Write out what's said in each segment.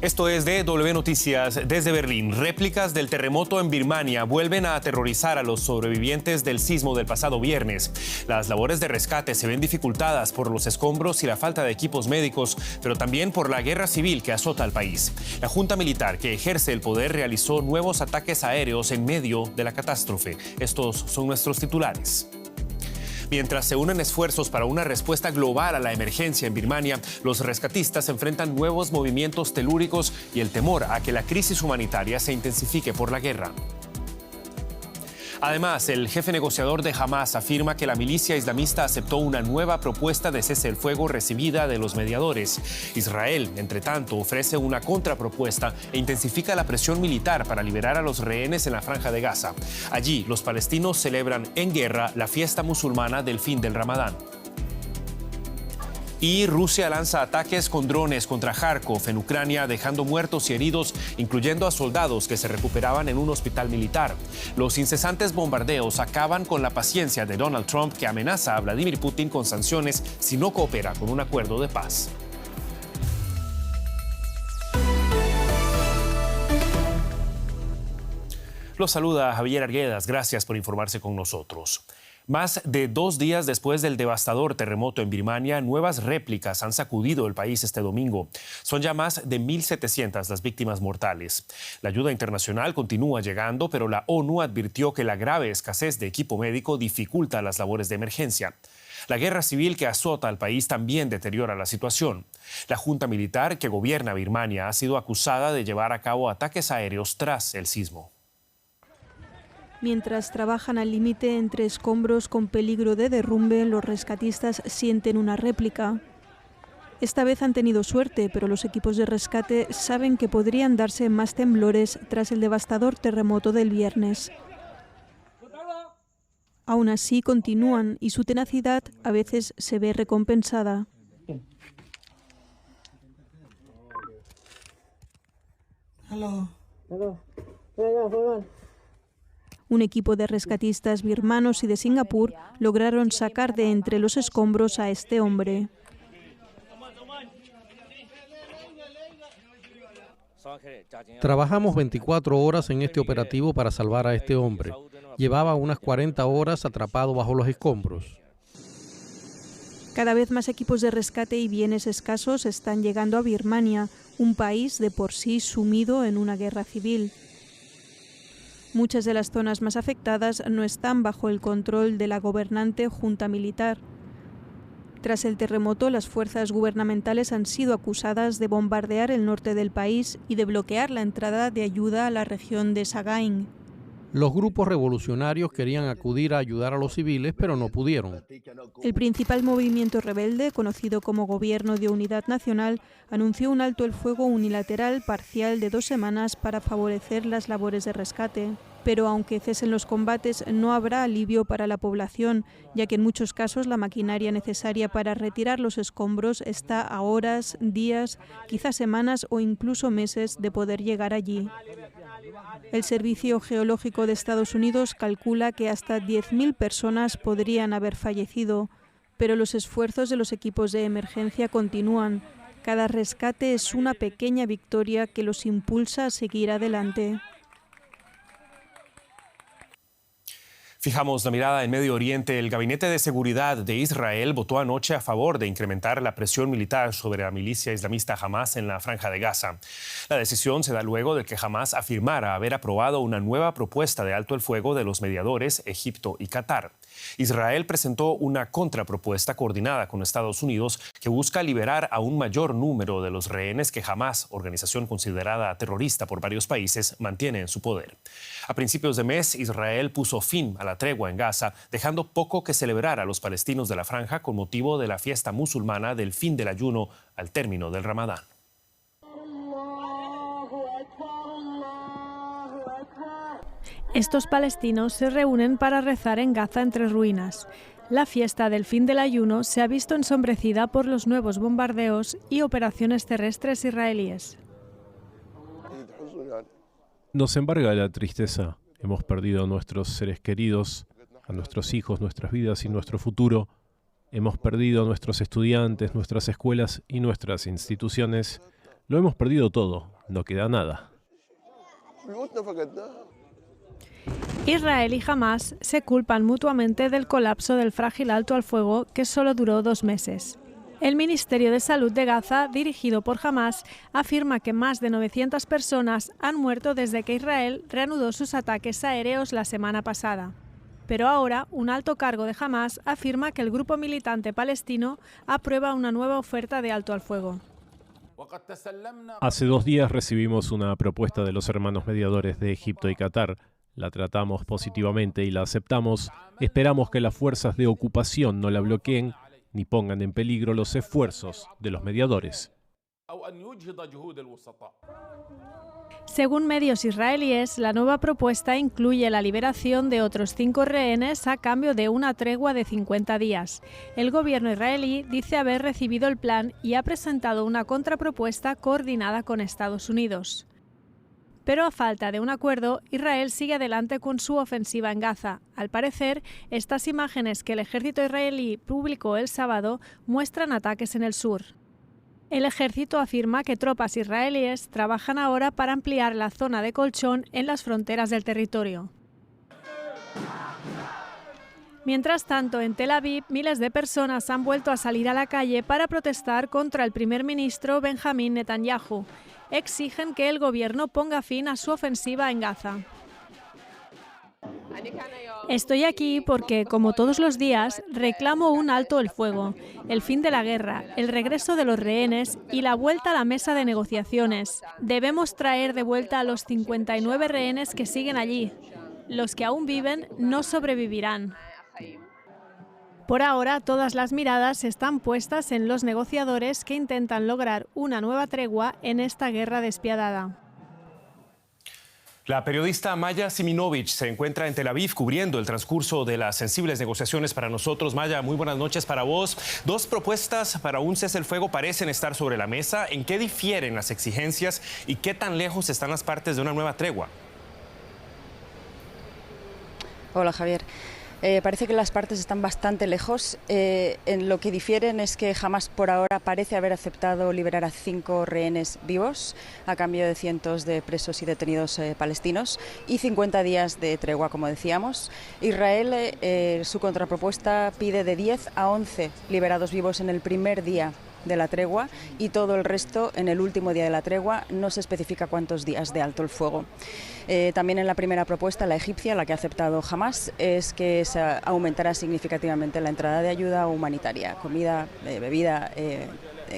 Esto es DW Noticias desde Berlín. Réplicas del terremoto en Birmania vuelven a aterrorizar a los sobrevivientes del sismo del pasado viernes. Las labores de rescate se ven dificultadas por los escombros y la falta de equipos médicos, pero también por la guerra civil que azota al país. La junta militar que ejerce el poder realizó nuevos ataques aéreos en medio de la catástrofe. Estos son nuestros titulares. Mientras se unen esfuerzos para una respuesta global a la emergencia en Birmania, los rescatistas enfrentan nuevos movimientos telúricos y el temor a que la crisis humanitaria se intensifique por la guerra. Además, el jefe negociador de Hamás afirma que la milicia islamista aceptó una nueva propuesta de cese el fuego recibida de los mediadores. Israel, entre tanto, ofrece una contrapropuesta e intensifica la presión militar para liberar a los rehenes en la Franja de Gaza. Allí, los palestinos celebran en guerra la fiesta musulmana del fin del Ramadán. Y Rusia lanza ataques con drones contra Kharkov en Ucrania, dejando muertos y heridos, incluyendo a soldados que se recuperaban en un hospital militar. Los incesantes bombardeos acaban con la paciencia de Donald Trump, que amenaza a Vladimir Putin con sanciones si no coopera con un acuerdo de paz. Los saluda Javier Arguedas. Gracias por informarse con nosotros. Más de 2 días después del devastador terremoto en Birmania, nuevas réplicas han sacudido el país este domingo. Son ya más de 1.700 las víctimas mortales. La ayuda internacional continúa llegando, pero la ONU advirtió que la grave escasez de equipo médico dificulta las labores de emergencia. La guerra civil que azota al país también deteriora la situación. La junta militar que gobierna Birmania ha sido acusada de llevar a cabo ataques aéreos tras el sismo. Mientras trabajan al límite entre escombros con peligro de derrumbe, los rescatistas sienten una réplica. Esta vez han tenido suerte, pero los equipos de rescate saben que podrían darse más temblores tras el devastador terremoto del viernes. Aún así, continúan y su tenacidad a veces se ve recompensada. Un equipo de rescatistas birmanos y de Singapur lograron sacar de entre los escombros a este hombre. Trabajamos 24 horas en este operativo para salvar a este hombre. Llevaba unas 40 horas atrapado bajo los escombros. Cada vez más equipos de rescate y bienes escasos están llegando a Birmania, un país de por sí sumido en una guerra civil. Muchas de las zonas más afectadas no están bajo el control de la gobernante junta militar. Tras el terremoto, las fuerzas gubernamentales han sido acusadas de bombardear el norte del país y de bloquear la entrada de ayuda a la región de Sagaing. Los grupos revolucionarios querían acudir a ayudar a los civiles, pero no pudieron. El principal movimiento rebelde, conocido como Gobierno de Unidad Nacional, anunció un alto el fuego unilateral parcial de 2 semanas para favorecer las labores de rescate. Pero aunque cesen los combates, no habrá alivio para la población, ya que en muchos casos la maquinaria necesaria para retirar los escombros está a horas, días, quizás semanas o incluso meses de poder llegar allí. El Servicio Geológico de Estados Unidos calcula que hasta 10.000 personas podrían haber fallecido, pero los esfuerzos de los equipos de emergencia continúan. Cada rescate es una pequeña victoria que los impulsa a seguir adelante. Fijamos la mirada en Medio Oriente. El Gabinete de Seguridad de Israel votó anoche a favor de incrementar la presión militar sobre la milicia islamista Hamás en la Franja de Gaza. La decisión se da luego de que Hamás afirmara haber aprobado una nueva propuesta de alto el fuego de los mediadores Egipto y Qatar. Israel presentó una contrapropuesta coordinada con Estados Unidos que busca liberar a un mayor número de los rehenes que Hamás, organización considerada terrorista por varios países, mantiene en su poder. A principios de mes, Israel puso fin a la tregua en Gaza, dejando poco que celebrar a los palestinos de la franja con motivo de la fiesta musulmana del fin del ayuno al término del Ramadán. Estos palestinos se reúnen para rezar en Gaza entre ruinas. La fiesta del fin del ayuno se ha visto ensombrecida por los nuevos bombardeos y operaciones terrestres israelíes. Nos embarga la tristeza. Hemos perdido a nuestros seres queridos, a nuestros hijos, nuestras vidas y nuestro futuro. Hemos perdido a nuestros estudiantes, nuestras escuelas y nuestras instituciones. Lo hemos perdido todo. no queda nada. Israel y Hamás se culpan mutuamente del colapso del frágil alto al fuego que solo duró 2 meses. El Ministerio de Salud de Gaza, dirigido por Hamás, afirma que más de 900 personas han muerto desde que Israel reanudó sus ataques aéreos la semana pasada. Pero ahora, un alto cargo de Hamás afirma que el grupo militante palestino aprueba una nueva oferta de alto al fuego. Hace 2 días recibimos una propuesta de los hermanos mediadores de Egipto y Qatar. La tratamos positivamente y la aceptamos. Esperamos que las fuerzas de ocupación no la bloqueen ni pongan en peligro los esfuerzos de los mediadores. Según medios israelíes, la nueva propuesta incluye la liberación de otros 5 rehenes a cambio de una tregua de 50 días. El gobierno israelí dice haber recibido el plan y ha presentado una contrapropuesta coordinada con Estados Unidos. Pero a falta de un acuerdo, Israel sigue adelante con su ofensiva en Gaza. Al parecer, estas imágenes que el ejército israelí publicó el sábado muestran ataques en el sur. El ejército afirma que tropas israelíes trabajan ahora para ampliar la zona de colchón en las fronteras del territorio. Mientras tanto, en Tel Aviv, miles de personas han vuelto a salir a la calle para protestar contra el primer ministro Benjamín Netanyahu. Exigen que el gobierno ponga fin a su ofensiva en Gaza. Estoy aquí porque, como todos los días, reclamo un alto el fuego, el fin de la guerra, el regreso de los rehenes y la vuelta a la mesa de negociaciones. Debemos traer de vuelta a los 59 rehenes que siguen allí. Los que aún viven no sobrevivirán. Por ahora, todas las miradas están puestas en los negociadores que intentan lograr una nueva tregua en esta guerra despiadada. La periodista Maya Siminovich se encuentra en Tel Aviv cubriendo el transcurso de las sensibles negociaciones para nosotros. Maya, muy buenas noches para vos. 2 propuestas para un cese el fuego parecen estar sobre la mesa. ¿En qué difieren las exigencias y qué tan lejos están las partes de una nueva tregua? Hola, Javier. Parece que las partes están bastante lejos. En lo que difieren es que Hamás por ahora parece haber aceptado liberar a 5 rehenes vivos a cambio de cientos de presos y detenidos palestinos y 50 días de tregua, como decíamos. Israel, su contrapropuesta pide de 10 a 11 liberados vivos en el primer día de la tregua y todo el resto en el último día de la tregua. No se especifica cuántos días de alto el fuego. También en la primera propuesta, la egipcia, la que ha aceptado Hamás, es que se aumentará significativamente la entrada de ayuda humanitaria, comida, bebida,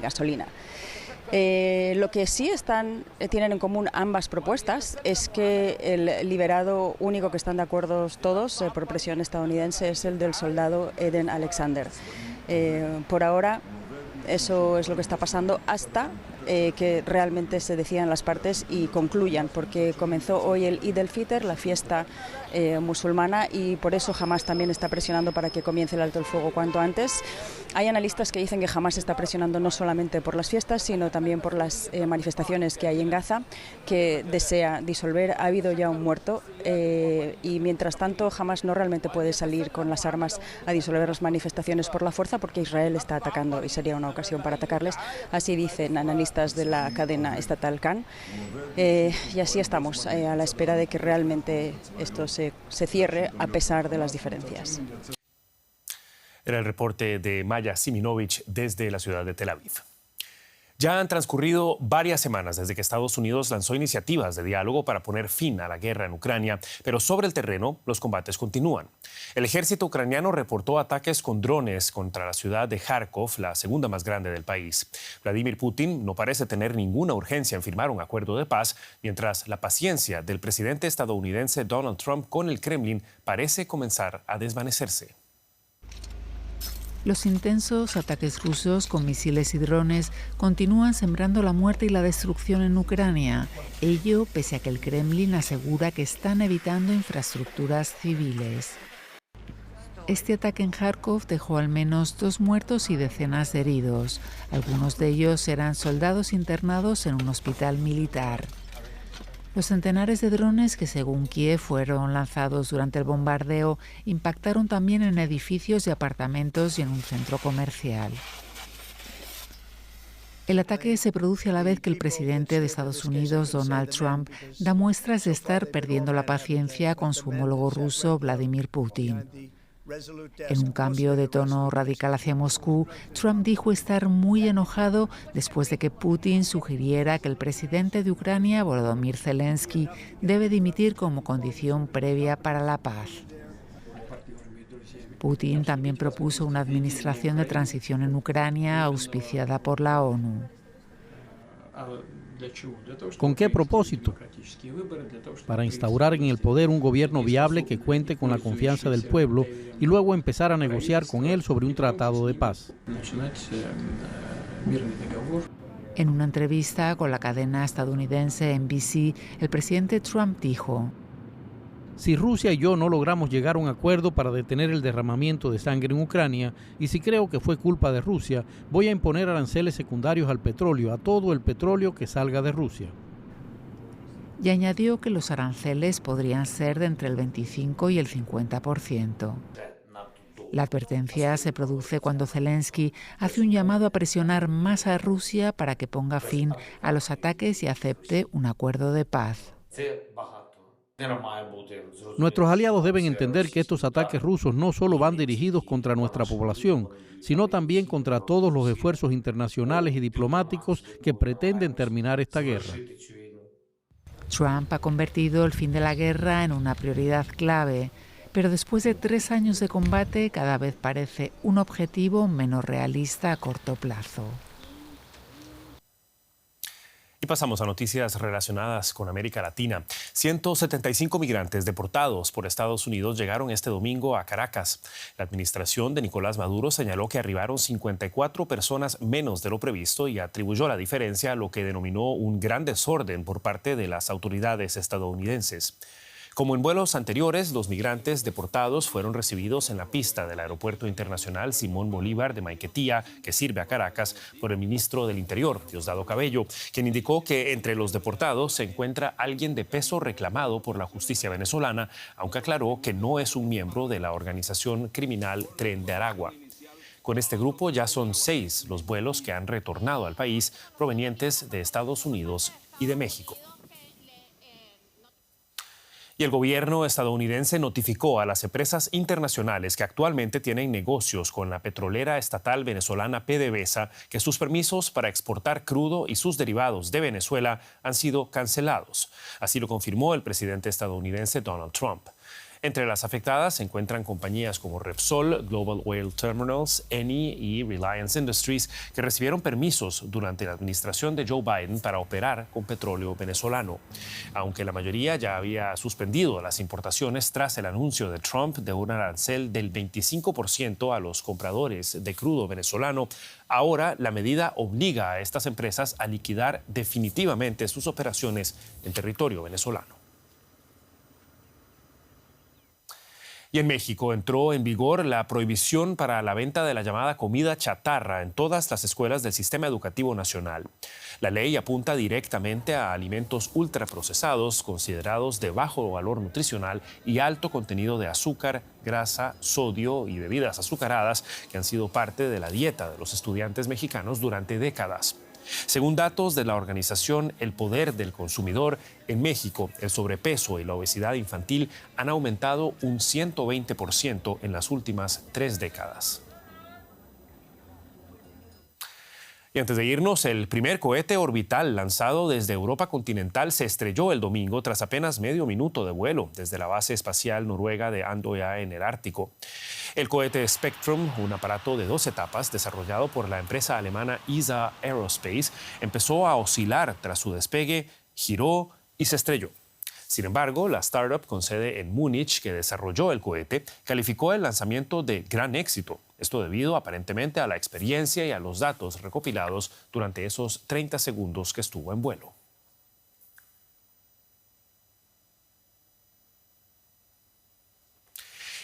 gasolina. Lo que sí tienen en común ambas propuestas es que el liberado único que están de acuerdo todos por presión estadounidense es el del soldado Eden Alexander. Por ahora, eso es lo que está pasando hasta que realmente se decidan las partes y concluyan, porque comenzó hoy el Eid el-Fitr, la fiesta musulmana, y por eso Hamás también está presionando para que comience el alto el fuego cuanto antes. Hay analistas que dicen que Hamás está presionando no solamente por las fiestas, sino también por las manifestaciones que hay en Gaza, que desea disolver. Ha habido ya un muerto y mientras tanto Hamás no realmente puede salir con las armas a disolver las manifestaciones por la fuerza, porque Israel está atacando y sería una ocasión para atacarles. Así dicen analistas de la cadena estatal Kan. Y así estamos, a la espera de que realmente esto se cierre a pesar de las diferencias. Era el reporte de Maya Siminovich desde la ciudad de Tel Aviv. Ya han transcurrido varias semanas desde que Estados Unidos lanzó iniciativas de diálogo para poner fin a la guerra en Ucrania, pero sobre el terreno los combates continúan. El ejército ucraniano reportó ataques con drones contra la ciudad de Kharkov, la segunda más grande del país. Vladimir Putin no parece tener ninguna urgencia en firmar un acuerdo de paz, mientras la paciencia del presidente estadounidense Donald Trump con el Kremlin parece comenzar a desvanecerse. Los intensos ataques rusos con misiles y drones continúan sembrando la muerte y la destrucción en Ucrania. Ello pese a que el Kremlin asegura que están evitando infraestructuras civiles. Este ataque en Kharkov dejó al menos 2 muertos y decenas de heridos. Algunos de ellos eran soldados internados en un hospital militar. Los centenares de drones que, según Kiev, fueron lanzados durante el bombardeo impactaron también en edificios de apartamentos y en un centro comercial. El ataque se produce a la vez que el presidente de Estados Unidos, Donald Trump, da muestras de estar perdiendo la paciencia con su homólogo ruso, Vladimir Putin. En un cambio de tono radical hacia Moscú, Trump dijo estar muy enojado después de que Putin sugiriera que el presidente de Ucrania, Volodymyr Zelensky, debe dimitir como condición previa para la paz. Putin también propuso una administración de transición en Ucrania auspiciada por la ONU. ¿Con qué propósito? Para instaurar en el poder un gobierno viable que cuente con la confianza del pueblo y luego empezar a negociar con él sobre un tratado de paz. En una entrevista con la cadena estadounidense NBC, el presidente Trump dijo: si Rusia y yo no logramos llegar a un acuerdo para detener el derramamiento de sangre en Ucrania, y si creo que fue culpa de Rusia, voy a imponer aranceles secundarios al petróleo, a todo el petróleo que salga de Rusia. Y añadió que los aranceles podrían ser de entre el 25 y el 50%. La advertencia se produce cuando Zelensky hace un llamado a presionar más a Rusia para que ponga fin a los ataques y acepte un acuerdo de paz. Nuestros aliados deben entender que estos ataques rusos no solo van dirigidos contra nuestra población, sino también contra todos los esfuerzos internacionales y diplomáticos que pretenden terminar esta guerra. Trump ha convertido el fin de la guerra en una prioridad clave, pero después de 3 años de combate cada vez parece un objetivo menos realista a corto plazo. Y pasamos a noticias relacionadas con América Latina. 175 migrantes deportados por Estados Unidos llegaron este domingo a Caracas. La administración de Nicolás Maduro señaló que arribaron 54 personas menos de lo previsto y atribuyó la diferencia a lo que denominó un gran desorden por parte de las autoridades estadounidenses. Como en vuelos anteriores, los migrantes deportados fueron recibidos en la pista del Aeropuerto Internacional Simón Bolívar de Maiquetía, que sirve a Caracas, por el ministro del Interior, Diosdado Cabello, quien indicó que entre los deportados se encuentra alguien de peso reclamado por la justicia venezolana, aunque aclaró que no es un miembro de la organización criminal Tren de Aragua. Con este grupo ya son 6 los vuelos que han retornado al país provenientes de Estados Unidos y de México. Y el gobierno estadounidense notificó a las empresas internacionales que actualmente tienen negocios con la petrolera estatal venezolana PDVSA que sus permisos para exportar crudo y sus derivados de Venezuela han sido cancelados. Así lo confirmó el presidente estadounidense Donald Trump. Entre las afectadas se encuentran compañías como Repsol, Global Oil Terminals, Eni y Reliance Industries, que recibieron permisos durante la administración de Joe Biden para operar con petróleo venezolano. Aunque la mayoría ya había suspendido las importaciones tras el anuncio de Trump de un arancel del 25% a los compradores de crudo venezolano, ahora la medida obliga a estas empresas a liquidar definitivamente sus operaciones en territorio venezolano. Y en México entró en vigor la prohibición para la venta de la llamada comida chatarra en todas las escuelas del Sistema Educativo Nacional. La ley apunta directamente a alimentos ultraprocesados considerados de bajo valor nutricional y alto contenido de azúcar, grasa, sodio y bebidas azucaradas que han sido parte de la dieta de los estudiantes mexicanos durante décadas. Según datos de la organización El Poder del Consumidor, en México el sobrepeso y la obesidad infantil han aumentado un 120% en las últimas 3 décadas. Y antes de irnos, el primer cohete orbital lanzado desde Europa continental se estrelló el domingo tras apenas medio minuto de vuelo desde la base espacial noruega de Andøya en el Ártico. El cohete Spectrum, un aparato de 2 etapas desarrollado por la empresa alemana ESA Aerospace, empezó a oscilar tras su despegue, giró y se estrelló. Sin embargo, la startup con sede en Múnich que desarrolló el cohete calificó el lanzamiento de gran éxito. Esto debido aparentemente a la experiencia y a los datos recopilados durante esos 30 segundos que estuvo en vuelo.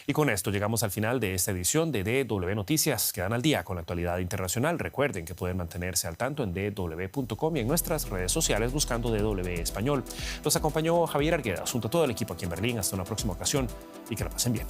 Y con esto llegamos al final de esta edición de DW Noticias. Quedan al día con la actualidad internacional. Recuerden que pueden mantenerse al tanto en dw.com y en nuestras redes sociales buscando DW Español. Los acompañó Javier Arguedas junto a todo el equipo aquí en Berlín. Hasta una próxima ocasión y que la pasen bien.